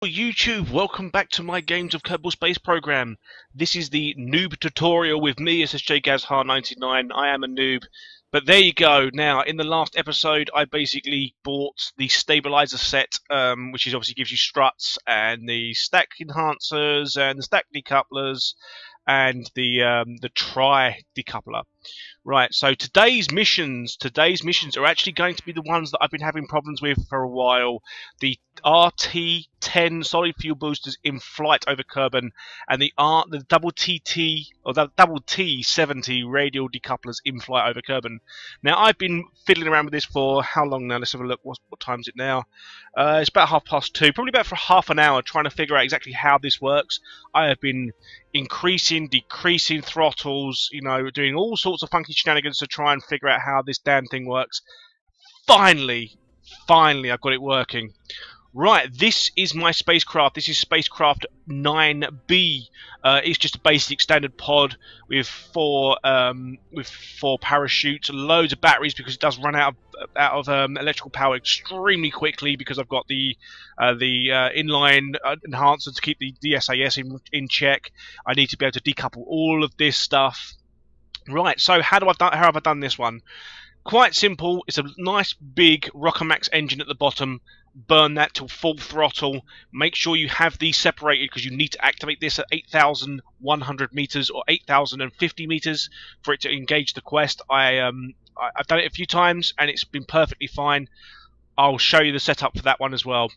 YouTube, welcome back to my games of Kerbal Space Program. This is the noob tutorial with me, SSJGazhan99. I am a noob, but there you go. Now, in the last episode, I basically bought the stabilizer set, which is obviously gives you struts and the stack enhancers and the stack decouplers and the tri decoupler. Right, so today's missions are actually going to be the ones that I've been having problems with for a while. The RT10 solid fuel boosters in flight over Kerbal, and the double T70 radial decouplers in flight over Kerbal. Now, I've been fiddling around with this for how long now? Let's have a look. What time is it now? It's about 2:30, probably about for half an hour, trying to figure out exactly how this works. I have been increasing, decreasing throttles, you know, doing all sorts of funky shenanigans to try and figure out how this damn thing works. Finally, I've got it working. Right, this is my spacecraft. This is spacecraft 9B. It's just a basic standard pod with four parachutes, loads of batteries because it does run out of electrical power extremely quickly because I've got the inline enhancer to keep the SAS in check. I need to be able to decouple all of this stuff. Right, so how have I done this one? Quite simple. It's a nice big Rockermax engine at the bottom. Burn that till full throttle. Make sure you have these separated because you need to activate this at 8,100 meters or 8,050 meters for it to engage the quest. I've done it a few times and it's been perfectly fine. I'll show you the setup for that one as well.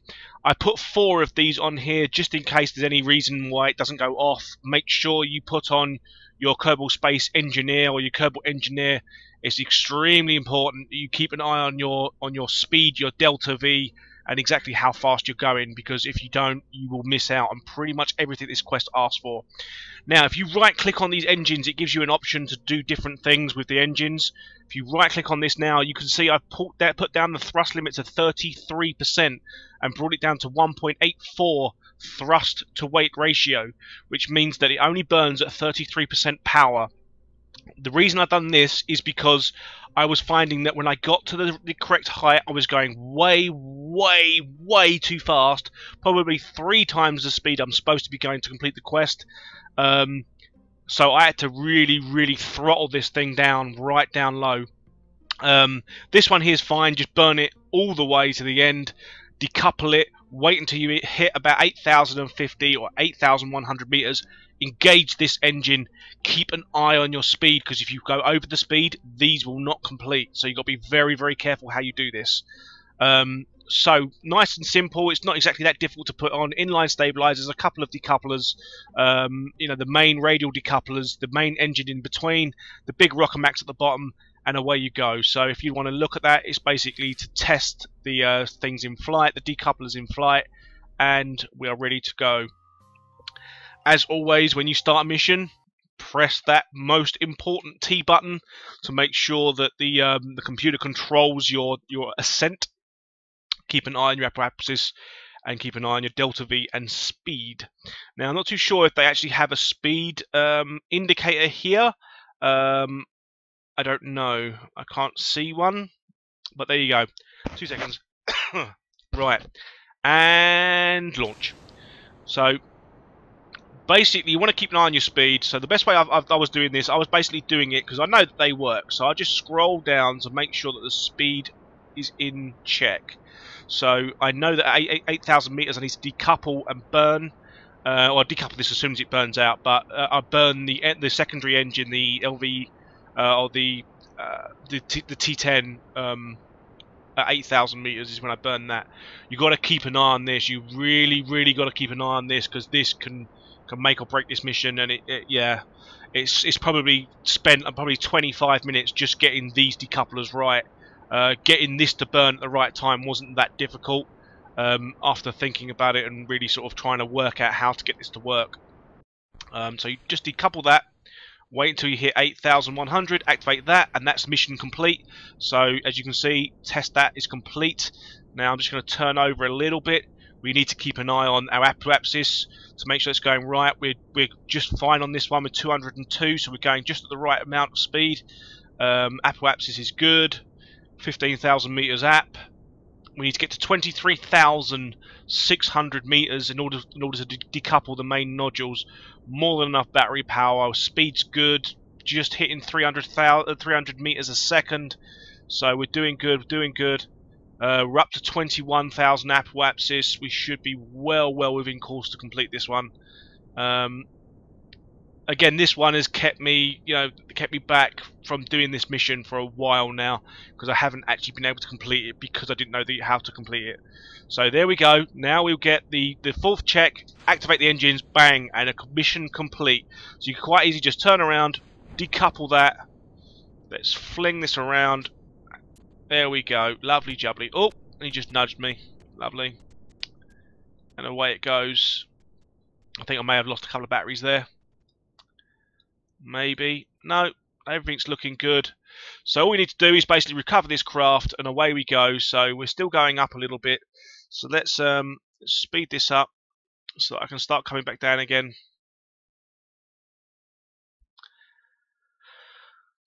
I put 4 of these on here just in case there's any reason why it doesn't go off. Make sure you put on your Kerbal Space Engineer or your Kerbal Engineer. It's extremely important that you keep an eye on your speed, your delta V, and exactly how fast you're going, because if you don't, you will miss out on pretty much everything this quest asks for. Now, if you right-click on these engines, it gives you an option to do different things with the engines. If you right-click on this now, you can see I've put down the thrust limit to 33% and brought it down to 1.84 thrust to weight ratio, which means that it only burns at 33% power. The reason I've done this is because I was finding that when I got to the correct height, I was going way too fast, probably 3 times the speed I'm supposed to be going to complete the quest. So I had to really throttle this thing down, right down low. This one here is fine. Just burn it all the way to the end, decouple it, wait until you hit about 8,050 or 8,100 meters. Engage this engine, keep an eye on your speed, because if you go over the speed, these will not complete. So you've got to be very careful how you do this. So nice and simple. It's not exactly that difficult to put on. Inline stabilizers, a couple of decouplers, you know, the main radial decouplers, the main engine in between, the big Rockermax at the bottom, and away you go. So if you want to look at that, it's basically to test the things in flight, the decouplers in flight, and we are ready to go. As always, when you start a mission, press that most important T button to make sure that the computer controls your ascent. Keep an eye on your apparatus and keep an eye on your delta V and speed. Now, I'm not too sure if they actually have a speed indicator here. I don't know. I can't see one, but there you go. 2 seconds. Right, and launch. So basically, you want to keep an eye on your speed. So the best way I was doing this, I was basically doing it because I know that they work. So I just scroll down to make sure that the speed is in check. So I know that at 8,000 meters I need to decouple and burn, or decouple this as soon as it burns out. But I burn the secondary engine, the LV or the T10 at 8,000 meters is when I burn that. You got to keep an eye on this. You really got to keep an eye on this because this can make or break this mission, and it's probably spent probably 25 minutes just getting these decouplers right. Getting this to burn at the right time wasn't that difficult after thinking about it and really sort of trying to work out how to get this to work. So you just decouple that, wait until you hit 8,100, activate that, and that's mission complete. So as you can see, test that is complete. Now I'm just going to turn over a little bit. We need to keep an eye on our apparatus to make sure it's going right. We're just fine on this one with 202, so we're going just at the right amount of speed. Apparatus is good. 15,000 meters app. We need to get to 23,600 meters in order to decouple the main nodules. More than enough battery power. Our speed's good, just hitting 300 meters a second. So we're doing good. We're doing good. We're up to 21,000 apoapsis. We should be well within course to complete this one. Again, this one has kept me back from doing this mission for a while now, because I haven't actually been able to complete it because I didn't know how to complete it. So there we go. Now we'll get the fourth check, activate the engines, bang, and a mission complete. So you can quite easily just turn around, decouple that. Let's fling this around. There we go. Lovely jubbly. Oh, he just nudged me. Lovely. And away it goes. I think I may have lost a couple of batteries there. Maybe. No, everything's looking good. So all we need to do is basically recover this craft, and away we go. So we're still going up a little bit. So let's speed this up so that I can start coming back down again.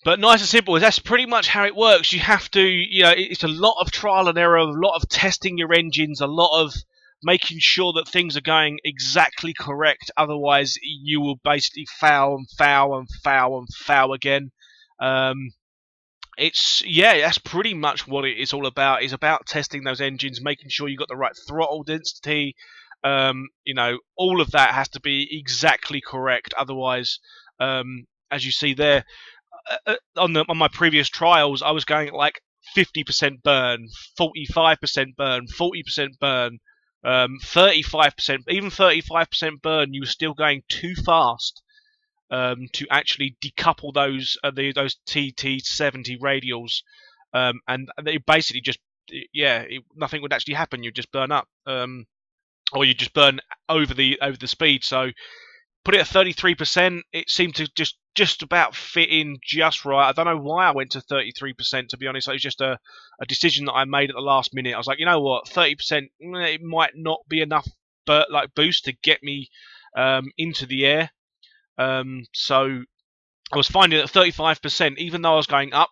But nice and simple. That's pretty much how it works. You have to, it's a lot of trial and error, a lot of testing your engines, a lot of making sure that things are going exactly correct. Otherwise, you will basically foul again. That's pretty much what it is all about. It's about testing those engines, making sure you've got the right throttle density. All of that has to be exactly correct. Otherwise, as you see there, on my previous trials, I was going at like 50% burn, 45% burn, 40% burn, 35%, even 35% burn. You were still going too fast to actually decouple those TT70 radials, and they basically just nothing would actually happen. You'd just burn up, or you just burn over the speed. So put it at 33%. It seemed to just about fit in just right. I don't know why I went to 33%, to be honest. It was just a decision that I made at the last minute. I was like, you know what, 30%, it might not be enough boost to get me into the air. So I was finding that 35%, even though I was going up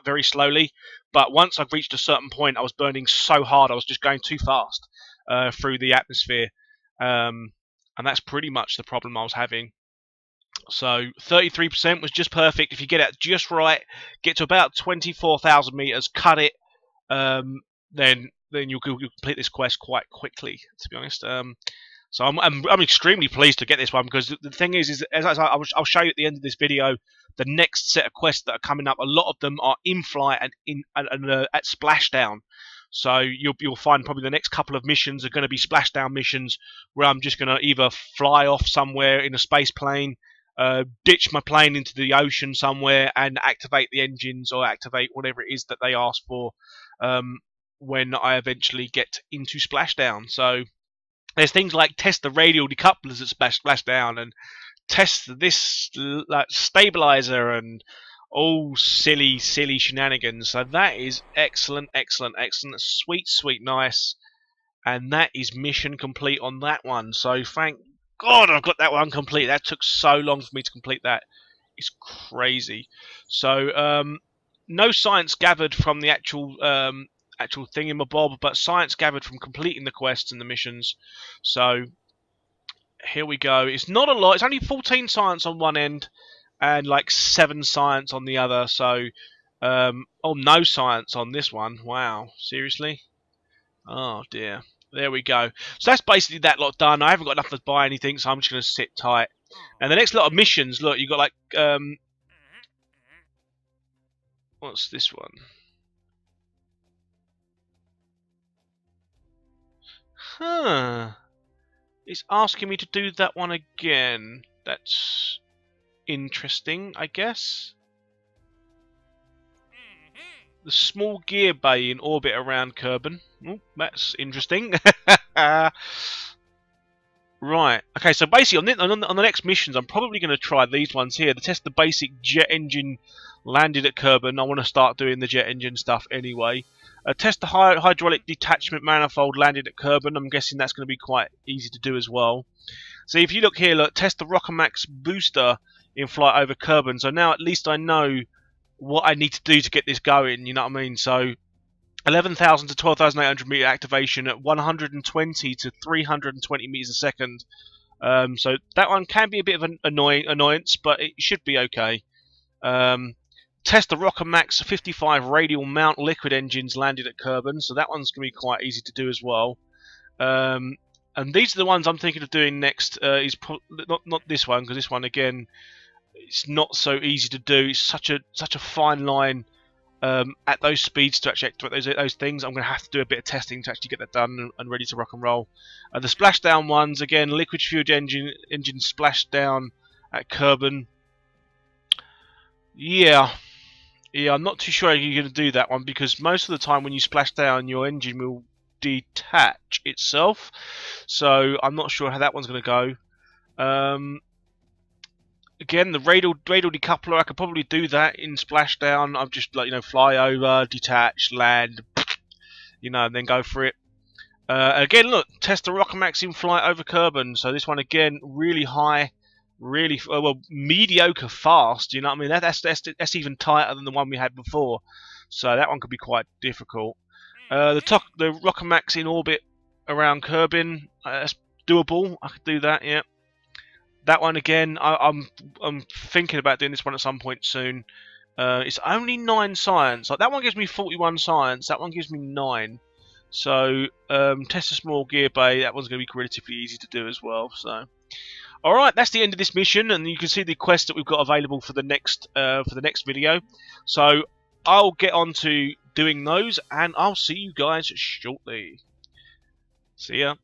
very slowly. But once I've reached a certain point, I was burning so hard, I was just going too fast through the atmosphere. And that's pretty much the problem I was having. So 33% was just perfect. If you get it just right, get to about 24,000 meters, cut it, then you'll complete this quest quite quickly, to be honest. So I'm extremely pleased to get this one, because the thing is I'll show you at the end of this video the next set of quests that are coming up. A lot of them are in flight and at splashdown. So you'll find probably the next couple of missions are going to be splashdown missions, where I'm just going to either fly off somewhere in a space plane, ditch my plane into the ocean somewhere, and activate the engines or activate whatever it is that they ask for when I eventually get into splashdown. So there's things like test the radial decouplers at splashdown, and test this stabilizer, and all silly shenanigans. So that is excellent, sweet, nice, and that is mission complete on that one. So thank God I've got that one complete. That took so long for me to complete that. It's crazy. So no science gathered from the actual thingamabob, but science gathered from completing the quests and the missions. So here we go. It's not a lot. It's only 14 science on one end and like 7 science on the other. So no science on this one. Wow, seriously? Oh dear. There we go. So that's basically that lot done. I haven't got enough to buy anything, so I'm just going to sit tight. And the next lot of missions, look, you got like what's this one? Huh. It's asking me to do that one again. That's interesting, I guess. The small gear bay in orbit around Kerbal. Oh, that's interesting. Right. Okay, so basically on the next missions, I'm probably going to try these ones here to test the basic jet engine landed at Kerbal. I want to start doing the jet engine stuff anyway. Test the hydraulic detachment manifold landed at Kerbal. I'm guessing that's going to be quite easy to do as well. So if you look here, look, test the Rockermax booster in flight over Kerbal. So now at least I know what I need to do to get this going, you know what I mean? So 11,000 to 12,800 meter activation at 120 to 320 meters a second. So that one can be a bit of an annoyance, but it should be okay. Test the Rocket Max 55 Radial mount liquid engines landed at Kerbal, so that one's going to be quite easy to do as well. And these are the ones I'm thinking of doing next. Is not this one, because this one again, it's not so easy to do. It's such a fine line at those speeds to actually activate those things. I'm going to have to do a bit of testing to actually get that done and ready to rock and roll. The splashdown ones, again, liquid fueled engine splashdown at Kerbal. Yeah, I'm not too sure you're going to do that one, because most of the time when you splash down, your engine will detach itself. So I'm not sure how that one's going to go. Again, the radial decoupler, I could probably do that in splashdown. I've just, like, fly over, detach, land, and then go for it. Again, look, test the Rocket Max in flight over Kerbal. So this one again, really high, really mediocre fast. You know what I mean? That's even tighter than the one we had before. So that one could be quite difficult. The Rocket Max in orbit around Kerbal, that's doable. I could do that. Yeah. That one again, I'm thinking about doing this one at some point soon. It's only 9 science. Like, that one gives me 41 science. That one gives me 9. So test a small gear bay. That one's going to be relatively easy to do as well. So, all right, that's the end of this mission, and you can see the quest that we've got available for the next video. So I'll get on to doing those, and I'll see you guys shortly. See ya.